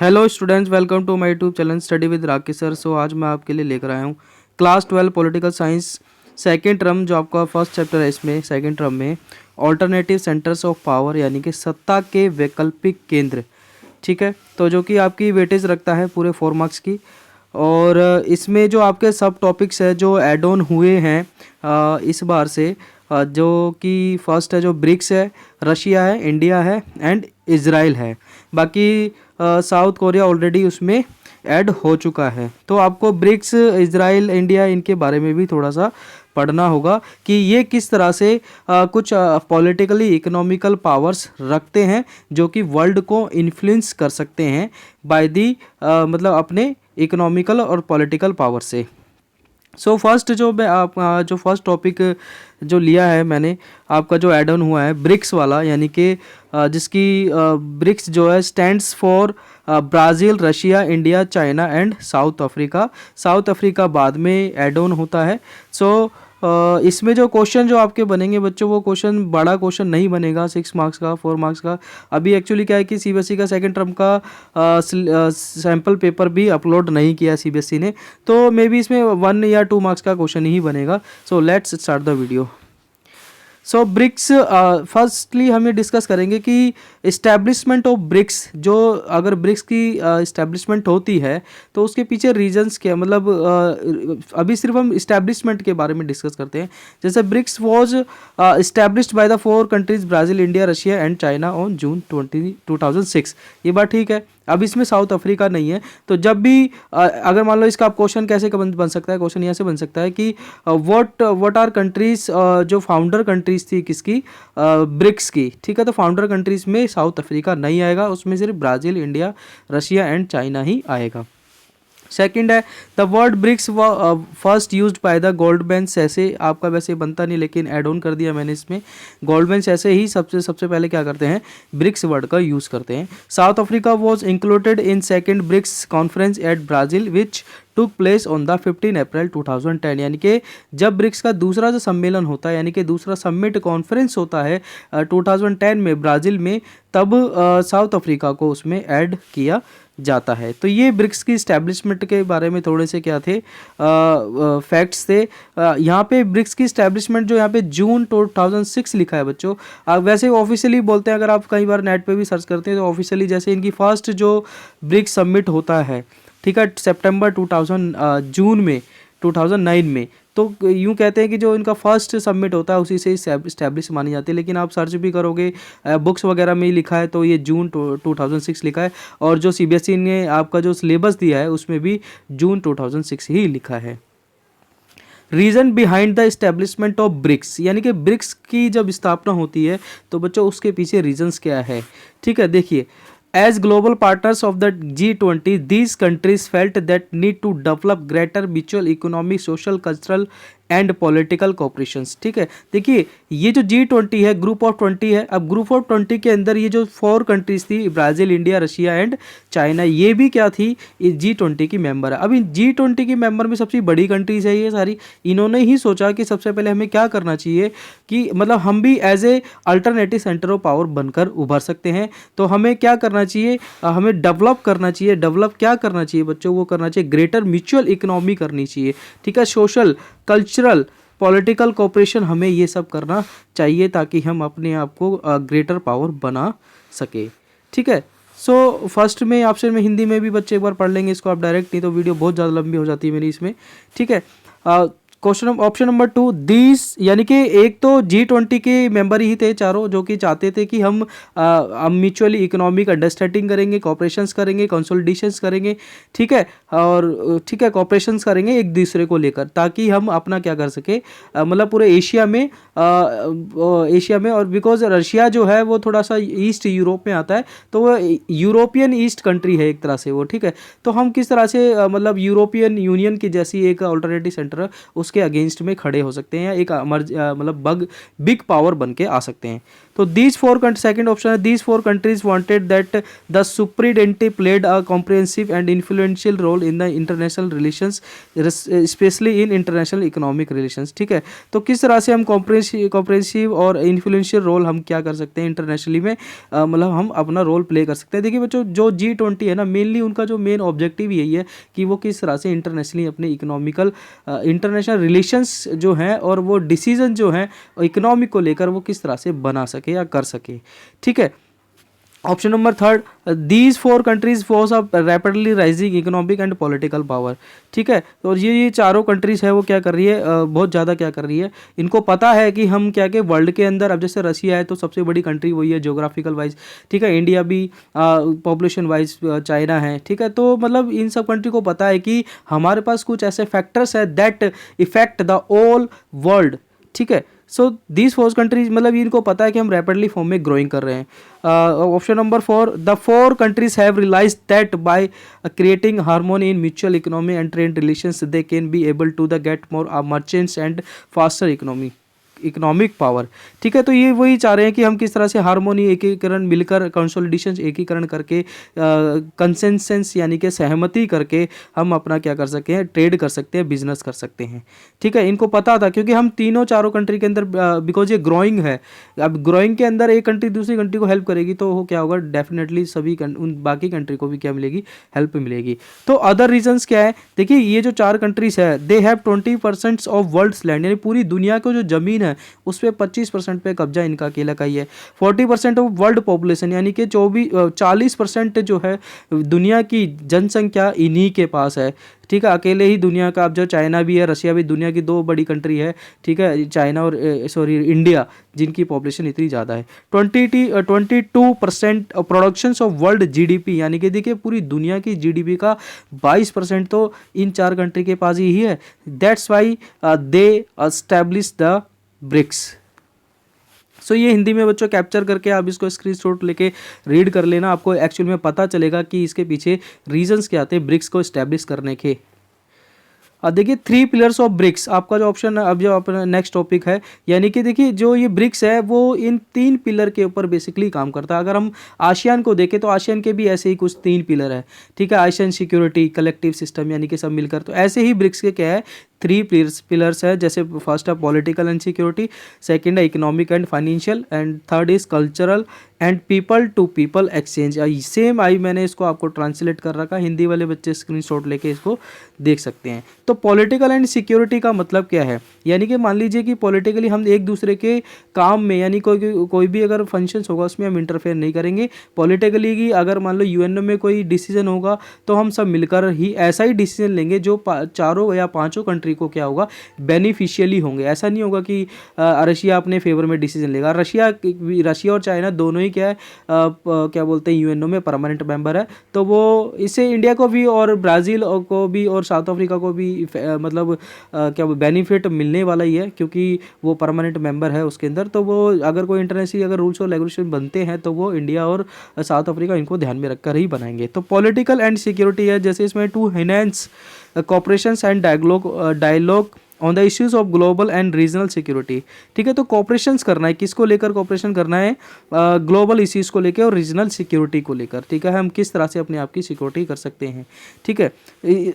Hello students, welcome to my YouTube channel study with Rakesh sir. So आज मैं आपके लिए लेकर आया हूँ class 12 political science second term, जो आपका फर्स्ट चैप्टर है। इसमें सेकेंड टर्म में ऑल्टरनेटिव सेंटर्स ऑफ पावर यानी कि सत्ता के वैकल्पिक केंद्र, ठीक है। तो जो कि आपकी वेटेज रखता है पूरे 4 मार्क्स की। और इसमें जो आपके सब टॉपिक्स है जो एड ऑन हुए हैं इस बार से, जो कि फर्स्ट है जो ब्रिक्स है, रशिया है, इंडिया है एंड इज़राइल है। बाकी साउथ कोरिया ऑलरेडी उसमें ऐड हो चुका है। तो आपको ब्रिक्स, इज़राइल, इंडिया, इनके बारे में भी थोड़ा सा पढ़ना होगा कि ये किस तरह से कुछ पॉलिटिकली इकोनॉमिकल पावर्स रखते हैं जो कि वर्ल्ड को इन्फ्लुएंस कर सकते हैं बाय दी मतलब अपने इकोनॉमिकल और पॉलिटिकल पावर से। सो फर्स्ट जो मैं आप जो फर्स्ट टॉपिक जो लिया है मैंने, आपका जो एड ऑन हुआ है ब्रिक्स वाला, यानी कि जिसकी ब्रिक्स जो है stands for Brazil, Russia, India, China and south Africa. South Africa बाद में ऐड ऑन होता है। सो इसमें जो क्वेश्चन जो आपके बनेंगे बच्चों, वो क्वेश्चन बड़ा क्वेश्चन नहीं बनेगा 6 मार्क्स का, 4 मार्क्स का। अभी एक्चुअली क्या है कि सीबीएसई का सेकंड टर्म का सैम्पल पेपर भी अपलोड नहीं किया सीबीएसई ने, तो मे बी इसमें 1 या 2 मार्क्स का क्वेश्चन ही बनेगा। So let's start the video. So BRICS, firstly हम ये डिस्कस करेंगे कि इस्टेब्लिशमेंट ऑफ ब्रिक्स, जो अगर ब्रिक्स की इस्टेब्लिशमेंट होती है तो उसके पीछे रीजंस क्या, मतलब अभी सिर्फ हम इस्टेब्लिशमेंट के बारे में डिस्कस करते हैं। जैसे BRICS was established by the 4 countries Brazil, India, Russia and China on June 2006। ये बात ठीक है। अब इसमें साउथ अफ्रीका नहीं है। तो जब भी अगर मान लो इसका आप क्वेश्चन कैसे बन सकता है, क्वेश्चन यहाँ से बन सकता है कि व्हाट आर कंट्रीज, जो फाउंडर कंट्रीज थी किसकी, ब्रिक्स की, ठीक है। तो फाउंडर कंट्रीज में साउथ अफ्रीका नहीं आएगा, उसमें सिर्फ Brazil, India, Russia and China ही आएगा। सेकंड है the word BRICS first used by the Goldman Sachs. आपका वैसे बनता नहीं लेकिन ऐड ऑन कर दिया मैंने इसमें। गोल्डमैन सैसे ही सबसे पहले क्या करते हैं, ब्रिक्स वर्ड का यूज़ करते हैं। South Africa was included in second BRICS conference at Brazil which took place on the 15 April 2010। यानी कि जब ब्रिक्स का दूसरा जो सम्मेलन होता है, यानी कि दूसरा समिट कॉन्फ्रेंस होता है 2010 में ब्राज़ील में, तब साउथ अफ्रीका को उसमें ऐड किया जाता है। तो ये ब्रिक्स की इस्टेब्लिशमेंट के बारे में थोड़े से क्या थे, फैक्ट्स थे। यहाँ पे ब्रिक्स की इस्टेब्लिशमेंट जो यहाँ पे जून 2006 लिखा है बच्चों। वैसे ऑफिशियली बोलते हैं, अगर आप कई बार नेट पे भी सर्च करते हैं तो ऑफिशियली जैसे इनकी फर्स्ट जो ब्रिक्स समिट होता है, ठीक है, सितंबर जून में 2009 में, तो यूँ कहते हैं कि जो इनका फर्स्ट सबमिट होता है उसी से इस्टेब्लिश मानी जाती है। लेकिन आप सर्च भी करोगे बुक्स वगैरह में ही लिखा है तो ये जून 2006 लिखा है, और जो सीबीएसई ने आपका जो सिलेबस दिया है उसमें भी जून 2006 ही लिखा है। Reason behind the establishment of BRICS, यानी कि ब्रिक्स की जब स्थापना होती है तो बच्चों उसके पीछे रीजंस क्या है, ठीक है। देखिए, as global partners of the G20, these countries felt that need to develop greater mutual economic, social, cultural and political cooperations, ठीक है। देखिए, ये जो G20 है, ग्रुप ऑफ 20 है। अब ग्रुप ऑफ 20 के अंदर ये जो 4 कंट्रीज थी, Brazil, India, Russia and China, ये भी क्या थी, G20 की मेंबर है। अब इन G20 की मेंबर में सबसे बड़ी कंट्रीज है ये सारी। इन्होंने ही सोचा कि सबसे पहले हमें क्या करना चाहिए कि मतलब हम भी as a alternative centre of power बनकर उभर सकते हैं। तो हमें क्या करना चाहिए, हमें डेवलप करना चाहिए। डेवलप क्या करना चाहिए बच्चों, वो करना चाहिए ग्रेटर म्यूचुअल इकोनॉमी करनी चाहिए, ठीक है। सोशल, कल्चरल, पॉलिटिकल कोऑपरेशन, हमें ये सब करना चाहिए ताकि हम अपने आप को ग्रेटर पावर बना सके, ठीक है। सो फर्स्ट में आपसे मैं हिंदी में भी बच्चे एक बार पढ़ लेंगे इसको आप डायरेक्ट, नहीं तो वीडियो बहुत ज़्यादा लंबी हो जाती है मेरी इसमें, ठीक है। क्वेश्चन ऑप्शन नंबर 2, दीज, यानी कि एक तो G20 के मेंबर ही थे चारों, जो कि चाहते थे कि हम म्यूचुअली इकोनॉमिक अंडरस्टैंडिंग करेंगे, कॉपरेशंस करेंगे, कंसोलिडेशंस करेंगे, ठीक है। और ठीक है, कॉपरेशंस करेंगे एक दूसरे को लेकर, ताकि हम अपना क्या कर सके, मतलब पूरे एशिया में और बिकॉज रशिया जो है वो थोड़ा सा ईस्ट यूरोप में आता है, तो वो यूरोपियन ईस्ट कंट्री है एक तरह से वो, ठीक है। तो हम किस तरह से मतलब यूरोपियन यूनियन की जैसी एक अल्टरनेटिव सेंटर उसके अगेंस्ट में खड़े हो सकते हैं, एक मतलब बिग पावर बन के आ सकते हैं। तो दीज 4 सेकंड ऑप्शन है, these 4 countries wanted that the supremacy played a comprehensive and influential role role in the international relations, especially in international economic relations. ठीक है, तो किस तरह से हम कॉम्प्रेंसिव और इन्फ्लुएंशियल रोल हम क्या कर सकते हैं इंटरनेशनली में, मतलब हम अपना रोल प्ले कर सकते हैं। देखिए बच्चों, जो G20 है ना, मेनली उनका जो मेन ऑब्जेक्टिव यही है कि वो किस तरह से इंटरनेशनली अपने इकोनॉमिकल इंटरनेशनल रिलेशंस जो हैं और वो डिसीजन जो हैं इकोनॉमिक को लेकर वो किस तरह से बना सके या कर सके। ठीक है, option number third, these 4 countries force a rapidly rising economic and political power. ठीक है, तो ये चारों कंट्रीज है वो क्या कर रही है, बहुत ज़्यादा क्या कर रही है, इनको पता है कि हम क्या के वर्ल्ड के अंदर, अब जैसे रशिया है तो सबसे बड़ी कंट्री वही है जोग्राफिकल वाइज। ठीक है, इंडिया भी पॉपुलेशन वाइज, चाइना है। ठीक है, तो मतलब इन सब कंट्री को पता है कि हमारे पास कुछ ऐसे फैक्टर्स है that effect the all world. ठीक है, सो दीज 4 कंट्रीज, मतलब इनको पता है कि हम रैपिडली फॉर्म में ग्रोइंग कर रहे हैं। Option number 4, the 4 countries have realised that by creating harmony in mutual economy and trade relations they can be able to the get more merchants and faster economic power. ठीक है, तो ये वही चाह रहे हैं कि हम किस तरह से हार्मोनी, एकीकरण, मिलकर कंसोलिडेशन, एकीकरण करके कंसेंसस यानी कि सहमति करके हम अपना क्या कर सकते हैं, ट्रेड कर सकते हैं, बिजनेस कर सकते हैं। ठीक है, इनको पता था क्योंकि हम तीनों चारों कंट्री के अंदर, बिकॉज ये ग्रोइंग है, अब ग्रोइंग के अंदर एक कंट्री दूसरी कंट्री को हेल्प करेगी तो वो क्या होगा, डेफिनेटली सभी उन बाकी कंट्री को भी क्या मिलेगी, हेल्प मिलेगी। तो अदर रीजंस क्या है, देखिए ये जो 4 कंट्रीज है they have 20% of world's land, यानी पूरी दुनिया को जो जमीन है उस पर 25% पे कब्जा इनका अकेला का ही है। 40% ऑफ वर्ल्ड पॉपुलेशन, यानी कि 40% जो है दुनिया की जनसंख्या इन्हीं के पास है। ठीक है, अकेले ही दुनिया का, अब जो चाइना भी है, रशिया भी, दुनिया की 2 बड़ी कंट्री है। ठीक है, चाइना और इंडिया, जिनकी पॉपुलेशन इतनी ज़्यादा है। 22% प्रोडक्शन ऑफ वर्ल्ड GDP, यानी कि देखिए पूरी दुनिया की GDP का 22% तो इन 4 कंट्री के पास ही है। That's why they establish the BRICS. So ये हिंदी में बच्चों कैप्चर करके आप इसको स्क्रीनशॉट लेके रीड कर लेना, आपको एक्चुअल में पता चलेगा कि इसके पीछे रीजंस क्या आते हैं ब्रिक्स को एस्टैब्लिश करने के। अब देखिए 3 पिलर्स ऑफ ब्रिक्स, आपका जो ऑप्शन, अब जो अपना नेक्स्ट टॉपिक है, यानी कि देखिए जो ये ब्रिक्स है वो इन 3 पिलर के ऊपर बेसिकली काम करता है। अगर हम आसियान को देखें तो आसियान के भी ऐसे ही कुछ 3 पिलर है। ठीक है, आसियान सिक्योरिटी, कलेक्टिव सिस्टम, यानी कि सब मिलकर, तो ऐसे ही ब्रिक्स के क्या है, 3 पिलर्स है। जैसे फर्स्ट है पॉलिटिकल एंड सिक्योरिटी, सेकंड है economic and financial, and third is cultural and people to people exchange. Same I मैंने इसको आपको ट्रांसलेट कर रखा, हिंदी वाले बच्चे स्क्रीनशॉट लेके इसको देख सकते हैं। तो पॉलिटिकल एंड सिक्योरिटी का मतलब क्या है, यानी कि मान लीजिए कि पॉलिटिकली हम एक दूसरे के काम में, यानी कोई भी अगर फंक्शंस होगा उसमें हम इंटरफेयर नहीं करेंगे। पॉलिटिकली की अगर मान लो यूएनओ में कोई डिसीजन होगा तो हम सब मिलकर ही ऐसा ही डिसीजन लेंगे जो चारों या पांचों कंट्री को क्या होगा, बेनिफिशियली होंगे। ऐसा नहीं होगा कि रशिया अपने फेवर में डिसीजन लेगा। रशिया और चाइना दोनों ही क्या है, क्या बोलते हैं, यूएनओ में परमानेंट मेंबर है, तो वो इससे इंडिया को भी और ब्राज़ील को भी और साउथ अफ्रीका को भी मतलब क्या बेनिफिट मिलने वाला ही है, क्योंकि वो परमानेंट मेंबर है उसके अंदर। तो वो अगर कोई इंटरनेशनली अगर रूल्स और रेगुलेशन बनते हैं तो वो इंडिया और साउथ अफ्रीका इनको ध्यान में रखकर ही बनाएंगे। तो पॉलिटिकल एंड सिक्योरिटी है, जैसे इसमें to enhance cooperation and dialogue on the issues of global and regional security. ठीक है, तो कोऑपरेशंस करना है, किसको लेकर कोऑपरेशन करना है, ग्लोबल इश्यूज को लेकर और रीजनल सिक्योरिटी को लेकर। ठीक है, हम किस तरह से अपने आप की सिक्योरिटी कर सकते हैं। ठीक है,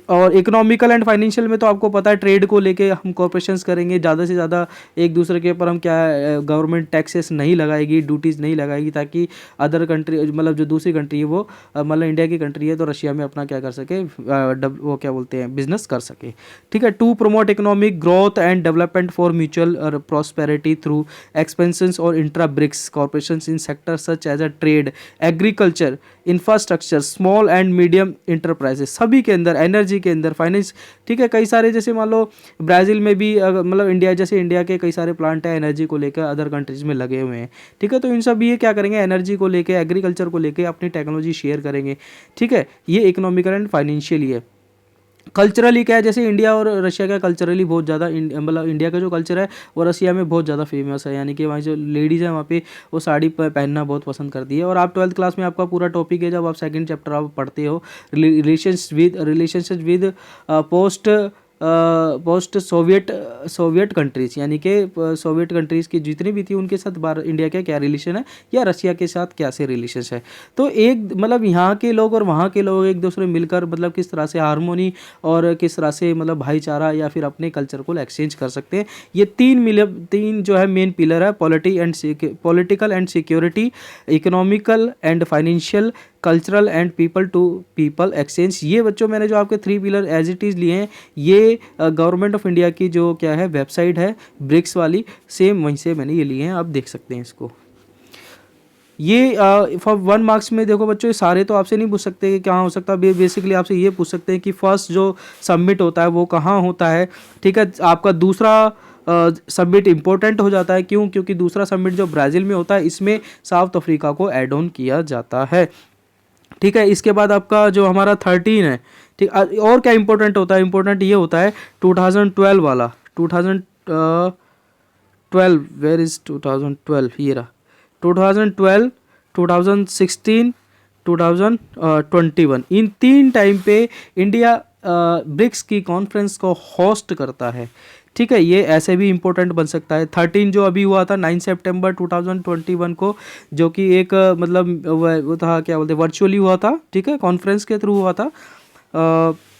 और इकोनॉमिकल एंड फाइनेंशियल में तो आपको पता है ट्रेड को लेके हम कोऑपरेशंस करेंगे, ज़्यादा से ज़्यादा एक दूसरे के ऊपर हम क्या, गवर्नमेंट टैक्सेस नहीं लगाएगी, ड्यूटीज़ नहीं लगाएगी, ताकि अदर कंट्री, मतलब जो दूसरी कंट्री है वो मतलब इंडिया की कंट्री है तो रशिया में अपना क्या कर सके, वो क्या बोलते हैं, बिजनेस कर सके। ठीक है, to promote economic growth and development for mutual prosperity through expansions or intra-BRICS corporations in sectors such as a trade, agriculture, infrastructure, small and medium enterprises, सभी के अंदर, एनर्जी के अंदर, फाइनेंस। ठीक है, कई सारे, जैसे मान लो ब्राज़ील में भी मतलब इंडिया, जैसे इंडिया के कई सारे प्लांट है एनर्जी को लेकर अदर कंट्रीज में लगे हुए हैं। ठीक है, तो इन सब ये क्या करेंगे, एनर्जी को लेकर, एग्रीकल्चर को लेकर अपनी टेक्नोलॉजी शेयर करेंगे। ठीक है, ये इकोनॉमिकल एंड फाइनेंशियली है। कल्चरली क्या है, जैसे इंडिया और रशिया का कल्चरली बहुत ज़्यादा, मतलब इंडिया का जो कल्चर है वो रशिया में बहुत ज़्यादा फेमस है, यानी कि वहाँ जो लेडीज़ हैं वहाँ पे वो साड़ी पहनना बहुत पसंद करती है। और आप 12th क्लास में आपका पूरा टॉपिक है, जब आप सेकंड चैप्टर आप पढ़ते हो relations with post post Soviet Soviet countries, यानी कि सोवियत कंट्रीज़ की जितनी भी थी उनके साथ भारत इंडिया का क्या रिलेशन है, या रशिया के साथ क्या से रिलेशंस है। तो एक मतलब यहाँ के लोग और वहाँ के लोग एक दूसरे मिलकर मतलब किस तरह से हारमोनी और किस तरह से मतलब भाईचारा या फिर अपने कल्चर को एक्सचेंज कर सकते हैं। ये तीन जो है मेन पिलर है, political and security, economical and financial, cultural and people to people exchange. ये बच्चों मैंने जो आपके 3 पिलर एज इट इज़ लिए हैं, ये गवर्नमेंट ऑफ इंडिया की जो क्या है वेबसाइट है ब्रिक्स वाली, सेम वहीं से मैंने ये लिए हैं, आप देख सकते हैं इसको। ये फॉर 1 मार्क्स में देखो बच्चों, ये सारे तो आपसे नहीं पूछ सकते कि कहाँ हो सकता है, बेसिकली आपसे ये पूछ सकते हैं कि फर्स्ट जो सबमिट होता है वो कहाँ होता है। ठीक है, आपका दूसरा सबमिट इम्पोर्टेंट हो जाता है, क्यों? क्योंकि दूसरा सबमिट जो ब्राज़ील में होता है, इसमें साउथ अफ्रीका को ऐड ऑन किया जाता है। ठीक है, इसके बाद आपका जो हमारा 13 है, ठीक, और क्या इंपॉर्टेंट होता है? इंपॉर्टेंट ये होता है 2012 वाला, 2012, वेयर इज़ 2012, ये रहा 2012, 2016, 2021, इन 3 टाइम पे इंडिया ब्रिक्स की कॉन्फ्रेंस को होस्ट करता है। ठीक है, ये ऐसे भी इम्पोर्टेंट बन सकता है। 13 जो अभी हुआ था 9 सितंबर 2021 को, जो कि एक मतलब वो था, क्या बोलते, वर्चुअली हुआ था। ठीक है, कॉन्फ्रेंस के थ्रू हुआ था।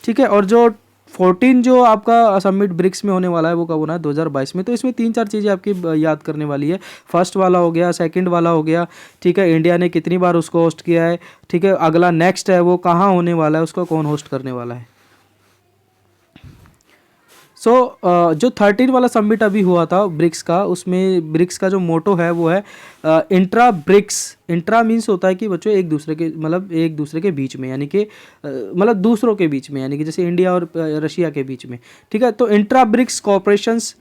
ठीक है, और जो 14 जो आपका सबमिट ब्रिक्स में होने वाला है वो कब होना है? 2022 में। तो इसमें 3-4 चीज़ें आपकी याद करने वाली है। फर्स्ट वाला हो गया, सेकंड वाला हो गया, ठीक है, इंडिया ने कितनी बार उसको होस्ट किया है। ठीक है, अगला नेक्स्ट है वो कहाँ होने वाला है, उसको कौन होस्ट करने वाला है। सो जो 13 वाला सबमिट अभी हुआ था ब्रिक्स का, उसमें ब्रिक्स का जो मोटो है वो है इंट्रा ब्रिक्स। इंट्रा मीन्स होता है कि बच्चों एक दूसरे के मतलब एक दूसरे के बीच में, यानी कि मतलब दूसरों के बीच में, यानी कि जैसे इंडिया और रशिया के बीच में। ठीक है, तो intra BRICS cooperations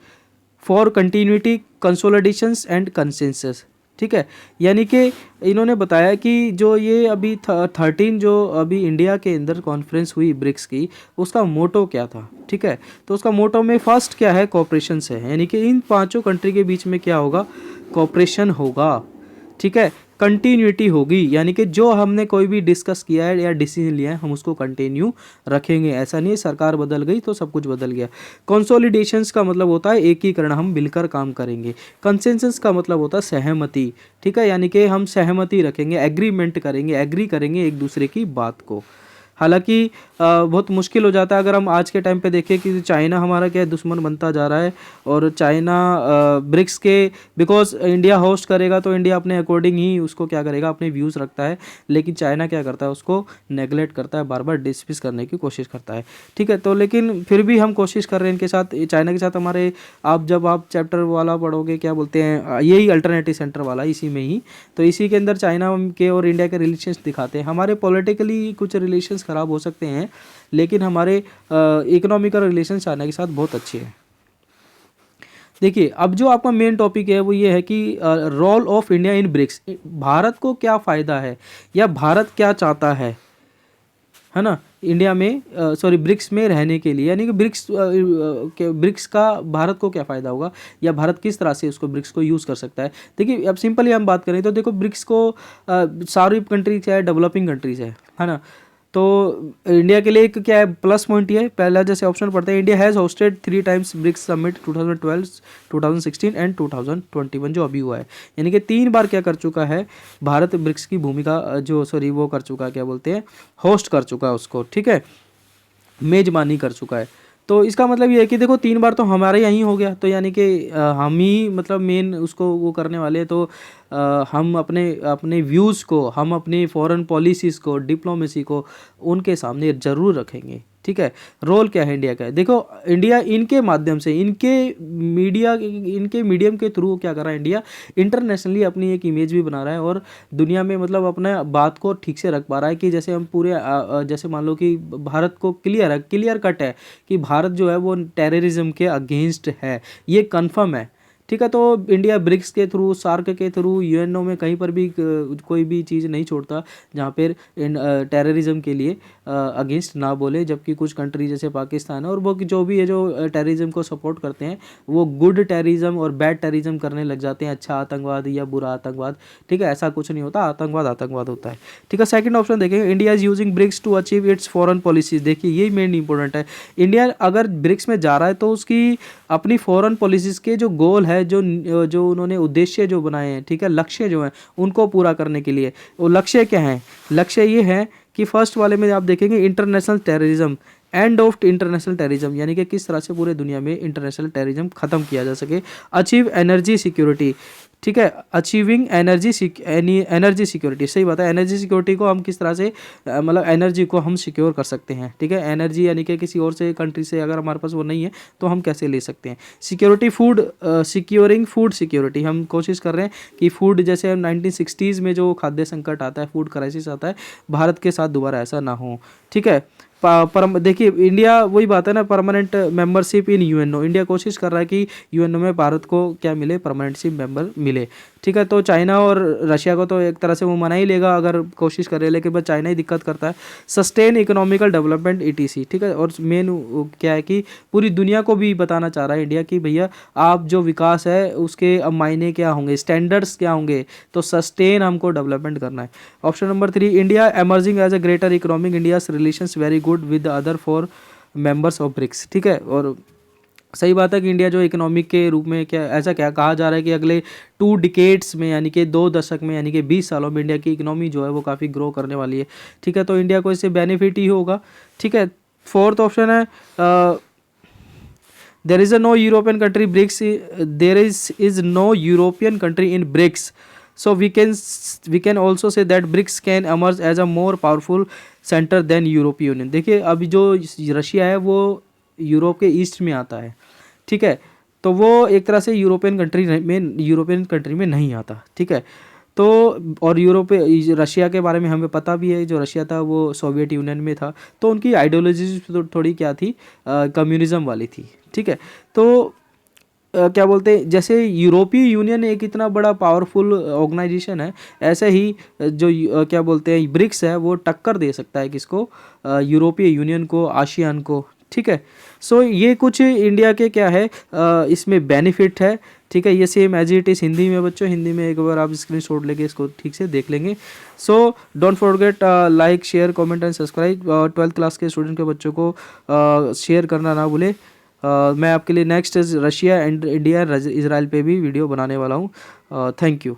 for continuity, consolidations and consensus. ठीक है, यानी कि इन्होंने बताया कि जो ये अभी 13 जो अभी इंडिया के अंदर कॉन्फ्रेंस हुई ब्रिक्स की, उसका मोटो क्या था। ठीक है, तो उसका मोटो में फर्स्ट क्या है? कॉपरेशन से है, यानी कि इन 5 कंट्री के बीच में क्या होगा? कॉपरेशन होगा। ठीक है, कंटिन्यूटी होगी, यानी कि जो हमने कोई भी डिस्कस किया है या डिसीजन लिया है हम उसको कंटिन्यू रखेंगे। ऐसा नहीं सरकार बदल गई तो सब कुछ बदल गया। कंसोलिडेशंस का मतलब होता है एकीकरण, हम मिलकर काम करेंगे। कंसेंसस का मतलब होता है सहमति। ठीक है, यानी कि हम सहमति रखेंगे, एग्रीमेंट करेंगे, एग्री करेंगे एक दूसरे की बात को। हालांकि बहुत मुश्किल हो जाता है अगर हम आज के टाइम पे देखें कि चाइना हमारा क्या दुश्मन बनता जा रहा है, और चाइना ब्रिक्स के बिकॉज इंडिया होस्ट करेगा तो इंडिया अपने अकॉर्डिंग ही उसको क्या करेगा, अपने व्यूज़ रखता है, लेकिन चाइना क्या करता है, उसको नेगलेक्ट करता है, बार बार डिसमिस करने की कोशिश करता है। ठीक है, तो लेकिन फिर भी हम कोशिश कर रहे हैं इनके साथ, चाइना के साथ हमारे। जब आप चैप्टर वाला पढ़ोगे, क्या बोलते हैं, यही अल्टरनेटिव सेंटर वाला, इसी में ही, तो इसी के अंदर चाइना के और इंडिया के रिलेशंस दिखाते हैं। हमारे पॉलिटिकली कुछ रिलेशंस ख़राब हो सकते हैं, लेकिन हमारे इकोनॉमिकल रिलेशन चाइना के साथ बहुत अच्छे हैं। देखिए, अब जो आपका मेन टॉपिक है वो ये है कि role of India in BRICS, Bharat को क्या फ़ायदा है या भारत क्या चाहता है ना, इंडिया में सॉरी ब्रिक्स में रहने के लिए, यानी कि ब्रिक्स का भारत को क्या फ़ायदा होगा, या भारत किस तरह से उसको ब्रिक्स को यूज़ कर सकता है। देखिए, अब सिंपली हम बात करें तो देखो, ब्रिक्स को सारी कंट्री क्या है, डेवलपिंग कंट्रीज है ना। तो इंडिया के लिए एक क्या है प्लस पॉइंट, ये है पहला जैसे ऑप्शन पढ़ते हैं, India has hosted 3 times BRICS summit 2012, 2016 and 2021 जो अभी हुआ है, यानी कि 3 बार क्या कर चुका है भारत ब्रिक्स की भूमिका जो सॉरी वो कर चुका है, क्या बोलते हैं, होस्ट कर चुका है उसको। ठीक है, मेजबानी कर चुका है। तो इसका मतलब ये है कि देखो 3 बार तो हमारे यहीं हो गया, तो यानी कि हम ही मतलब मेन उसको वो करने वाले हैं। तो हम अपने अपने व्यूज़ को, हम अपनी फॉरेन पॉलिसीज़ को, डिप्लोमेसी को उनके सामने ज़रूर रखेंगे। ठीक है, रोल क्या है इंडिया का है, देखो इंडिया इनके माध्यम से, इनके मीडियम के थ्रू क्या कर रहा है, इंडिया इंटरनेशनली अपनी एक इमेज भी बना रहा है, और दुनिया में मतलब अपने बात को ठीक से रख पा रहा है कि जैसे हम पूरे जैसे मान लो कि भारत को क्लियर कट है कि भारत जो है वो टेररिज्म के अगेंस्ट है, ये कन्फर्म है। ठीक है। तो इंडिया ब्रिक्स के थ्रू, सार्क के थ्रू, यूएनओ में कहीं पर भी कोई भी चीज़ नहीं छोड़ता जहाँ पर टेररिज्म के लिए अगेंस्ट ना बोले, जबकि कुछ कंट्री जैसे पाकिस्तान है और वो जो भी है जो टेररिज्म को सपोर्ट करते हैं वो गुड टेररिज्म और बैड टेररिज्म करने लग जाते हैं, अच्छा आतंकवाद या बुरा आतंकवाद। ठीक है, ऐसा कुछ नहीं होता, आतंकवाद आतंकवाद होता है। ठीक है, सेकंड ऑप्शन देखेंगे, India is using BRICS to achieve its foreign policies. देखिए ये मेन इंपॉर्टेंट है, इंडिया अगर ब्रिक्स में जा रहा है तो उसकी अपनी फॉरेन पॉलिसीज के जो गोल है, जो उन्होंने उद्देश्य जो बनाए हैं, ठीक है, लक्ष्य जो हैं उनको पूरा करने के लिए, वो लक्ष्य क्या है? लक्ष्य ये है कि फर्स्ट वाले में आप देखेंगे international terrorism, end of international terrorism, यानी कि किस तरह से पूरे दुनिया में इंटरनेशनल टेररिज्म खत्म किया जा सके। अचीव एनर्जी सिक्योरिटी, ठीक है, अचीविंग एनर्जी सिक्योरिटी, सही बात है। एनर्जी सिक्योरिटी को हम किस तरह से मतलब एनर्जी को हम सिक्योर कर सकते हैं, ठीक है। एनर्जी यानी कि किसी और से कंट्री से अगर हमारे पास वो नहीं है तो हम कैसे ले सकते हैं। Security food, securing food security, हम कोशिश कर रहे हैं कि फूड, जैसे 1960s में जो खाद्य संकट आता है, फूड क्राइसिस आता है, भारत के साथ दोबारा ऐसा ना हो। ठीक है, देखिए इंडिया, वही बात है ना, permanent membership in UNO, India कोशिश कर रहा है कि यूएनओ में भारत को क्या मिले, परमानेंटशिप मेंबर मिले। ठीक है, तो चाइना और रशिया को तो एक तरह से वो मना ही लेगा अगर कोशिश करे, लेकिन बस चाइना ही दिक्कत करता है। सस्टेन इकोनॉमिकल डेवलपमेंट ईटीसी, ठीक है, और मेन क्या है कि पूरी दुनिया को भी बताना चाह रहा है इंडिया कि भैया आप जो विकास है उसके अब मायने क्या होंगे, स्टैंडर्ड्स क्या होंगे, तो सस्टेन हमको डेवलपमेंट करना है। Option number 3, India emerging as a greater economic, India's relations very good with the other 4 members of BRICS. ठीक है, और सही बात है कि इंडिया जो इकोनॉमिक के रूप में, क्या ऐसा क्या कहा जा रहा है कि अगले 2 डिकेड्स में, यानी कि 2 दशक में, यानी कि 20 सालों में इंडिया की इकोनॉमी जो है वो काफ़ी ग्रो करने वाली है। ठीक है, तो इंडिया को इससे बेनिफिट ही होगा। ठीक है, फोर्थ ऑप्शन है there is a no European country BRICS, there is no European country in BRICS, so we can also say that BRICS can emerge as a more powerful center than यूरोपीय union. देखिए अभी जो Russia है वो Europe के east में आता है, ठीक है, तो वो एक तरह से यूरोपियन कंट्री में नहीं आता। ठीक है, तो और रशिया के बारे में हमें पता भी है, जो रशिया था वो सोवियत यूनियन में था, तो उनकी आइडियोलॉजी तो थोड़ी क्या थी, कम्युनिज्म वाली थी। ठीक है, तो क्या बोलते हैं, जैसे यूरोपीय यूनियन एक इतना बड़ा पावरफुल ऑर्गेनाइजेशन है, ऐसे ही जो क्या बोलते हैं ब्रिक्स है वो टक्कर दे सकता है किसको, यूरोपीय यूनियन को, आसियान को। ठीक है, सो ये कुछ इंडिया के क्या है इसमें बेनिफिट है। ठीक है, ये same as it is Hindi में बच्चों, हिंदी में एक बार आप स्क्रीनशॉट लेके इसको ठीक से देख लेंगे। So don't forget like share comment and subscribe. 12th class के स्टूडेंट के बच्चों को शेयर करना ना भूले। मैं आपके लिए next Russia and India Israel पे भी वीडियो बनाने वाला हूँ। Thank you.